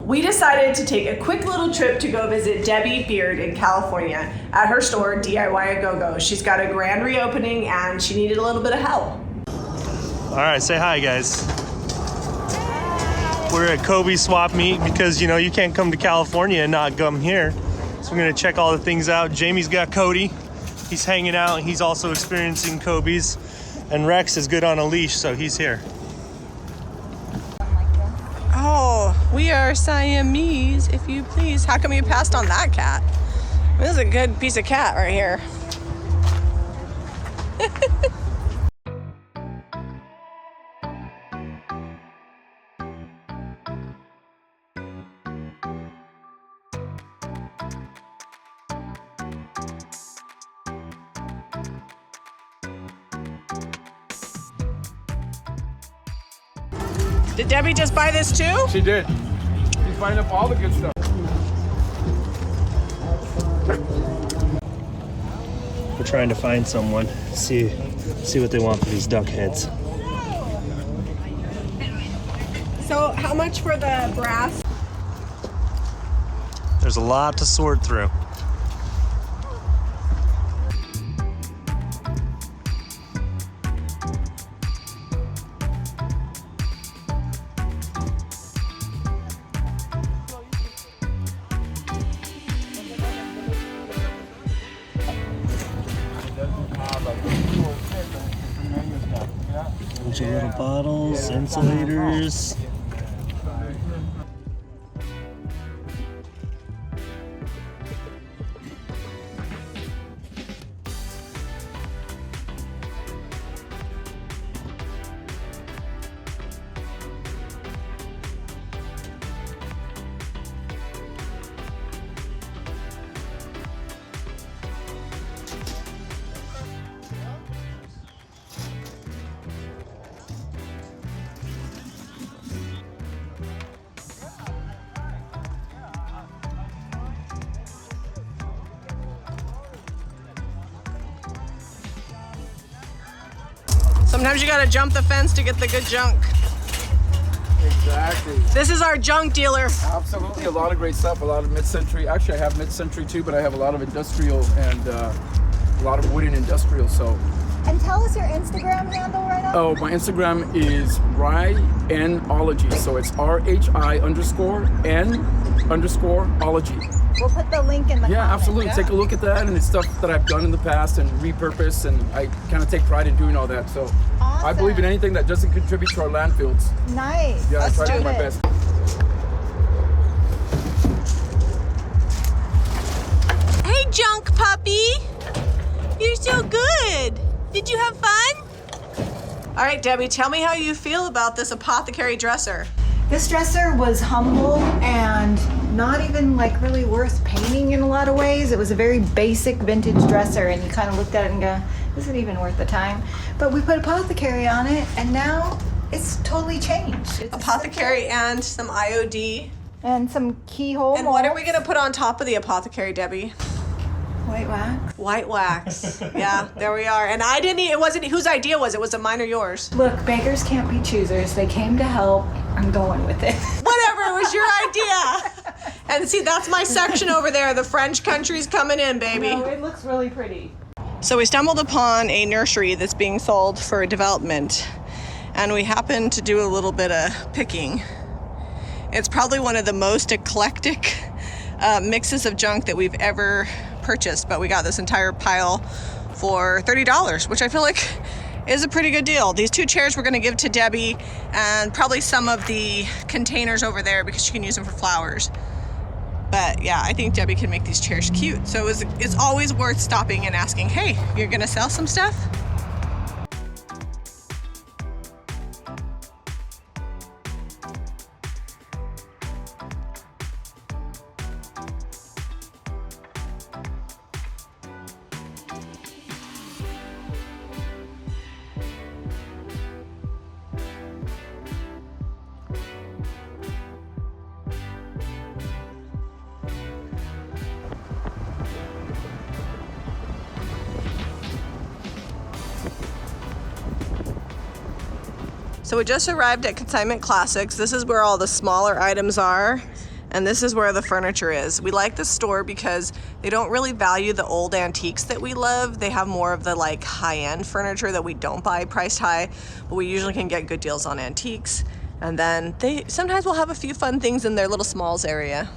We decided to take a quick little trip to go visit Debbie Beard in California at her store, DIY at GOGO. She's got a grand reopening and she needed a little bit of help. All right, say hi, guys. We're at Kobey swap meet because, you know, you can't come to California and not come here. So we're gonna check all the things out. Jamie's got Cody. He's hanging out. He's also experiencing Kobeys. And Rex is good on a leash, so he's here. Oh, we are Siamese, if you please. How come you passed on that cat? This is a good piece of cat right here. Did Debbie just buy this too? She did. She's buying up all the good stuff. We're trying to find someone, see what they want for these duck heads. So how much for the brass? There's a lot to sort through. Bunch of little bottles, insulators. Sometimes you gotta jump the fence to get the good junk. Exactly. This is our junk dealer. Absolutely, a lot of great stuff. A lot of mid-century. Actually, I have mid-century too, but I have a lot of industrial and a lot of wooden industrial. So. And tell us your Instagram handle right now. Oh, my Instagram is Reimagining. So it's RHI_N_ology. We'll put the link in the Yeah, comment. absolutely. Yeah. Take a look at that, and it's stuff that I've done in the past and repurposed, and I kind of take pride in doing all that. So I Awesome. believe in anything that doesn't contribute to our landfills. Nice. Yeah, I try to do do my it. best. Hey, junk puppy. You're so good. Did you have fun? All right, Debbie, tell me how you feel about this apothecary dresser. This dresser was humble and not even like really worth painting in a lot of ways. It was a very basic vintage dresser, and you kind of looked at it and go, this isn't even worth the time. But we put apothecary on it, and now it's totally changed. It's Apothecary and some IOD. and some keyhole And what are we molds. gonna put on top of the apothecary, Debbie? White wax. White wax. Yeah, there we are. And I didn't, it wasn't, whose idea was it? Was it mine or yours? Look, beggars can't be choosers. They came to help. I'm going with it. Whatever, it was your idea. And see, that's my section over there. The French country's coming in, baby. No, it looks really pretty. So we stumbled upon a nursery that's being sold for development, and we happened to do a little bit of picking. It's probably one of the most eclectic mixes of junk that we've ever purchased, but we got this entire pile for $30, which I feel like is a pretty good deal. These 2 chairs we're gonna give to Debbie, and probably some of the containers over there because she can use them for flowers. But yeah, I think Debbie can make these chairs cute. So it's always worth stopping and asking, hey, you're gonna sell some stuff? So we just arrived at Consignment Classics. This is where all the smaller items are. And this is where the furniture is. We like the store because they don't really value the old antiques that we love. They have more of the like high-end furniture that we don't buy priced high, but we usually can get good deals on antiques. And then they sometimes will have a few fun things in their little smalls area.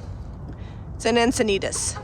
It's in Encinitas.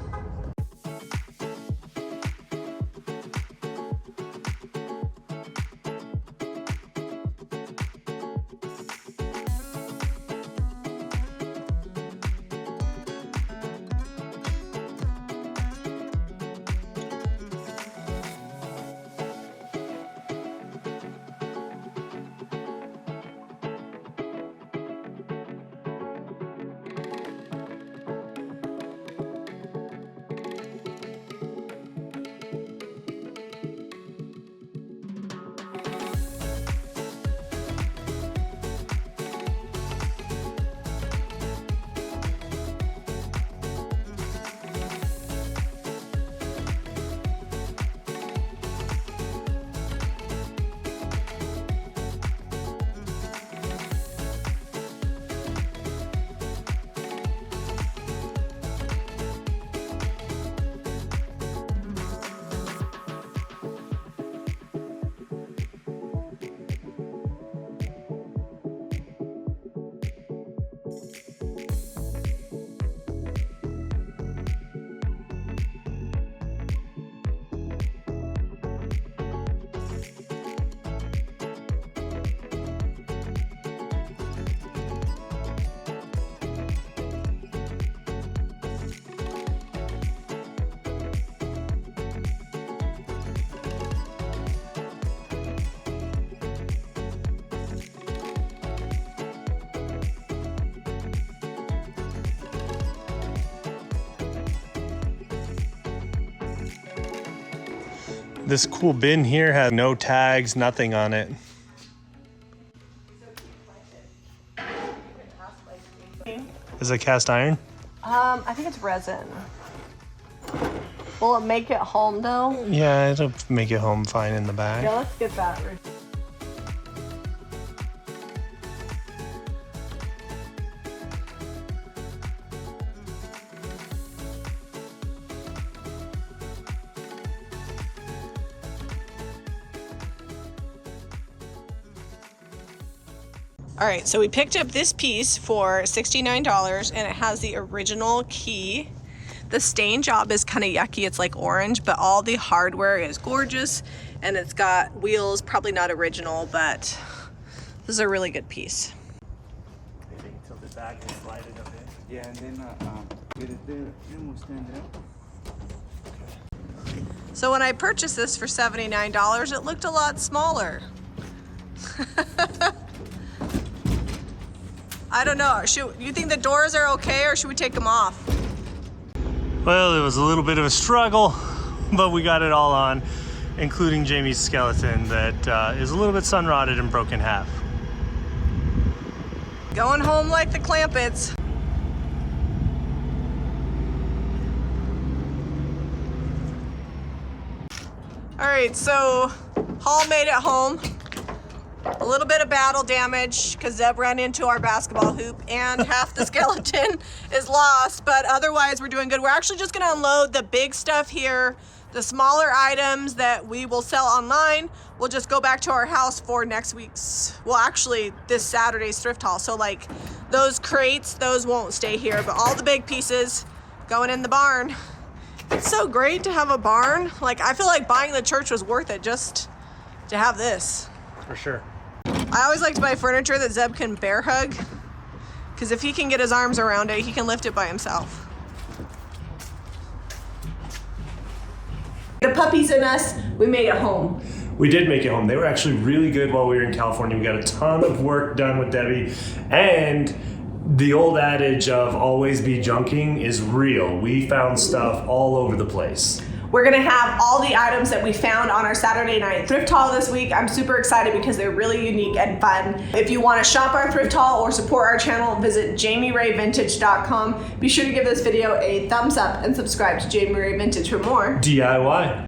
This cool bin here had no tags, nothing on it. Is it cast iron? I think it's resin. Will it make it home though? Yeah, it'll make it home fine in the bag. Yeah, let's get that. All right, so we picked up this piece for $69 and it has the original key. The stain job is kind of yucky, it's like orange, but all the hardware is gorgeous and it's got wheels, probably not original, but this is a really good piece. Maybe you can tilt it back and slide it a bit. Yeah, and then get it there and we'll stand it up. So when I purchased this for $79, it looked a lot smaller. I don't know, you think the doors are okay or should we take them off? Well, it was a little bit of a struggle, but we got it all on, including Jamie's skeleton that is a little bit sun rotted and broken in half. Going home like the Clampets. All right, so haul made it home. A little bit of battle damage because Zeb ran into our basketball hoop and half the skeleton is lost, but otherwise we're doing good. We're actually just gonna unload the big stuff here. The smaller items that we will sell online, we'll just go back to our house for next week's, well actually this Saturday's thrift haul. So like those crates, those won't stay here, but all the big pieces going in the barn. It's so great to have a barn. Like I feel like buying the church was worth it just to have this. For sure. I always like to buy furniture that Zeb can bear hug, because if he can get his arms around it, he can lift it by himself. The puppies and us, we made it home. We did make it home. They were actually really good while we were in California. We got a ton of work done with Debbie, and the old adage of always be junking is real. We found stuff all over the place. We're gonna have all the items that we found on our Saturday night thrift haul this week. I'm super excited because they're really unique and fun. If you wanna shop our thrift haul or support our channel, visit JamiRayVintage.com. Be sure to give this video a thumbs up and subscribe to Jami Ray Vintage for more DIY.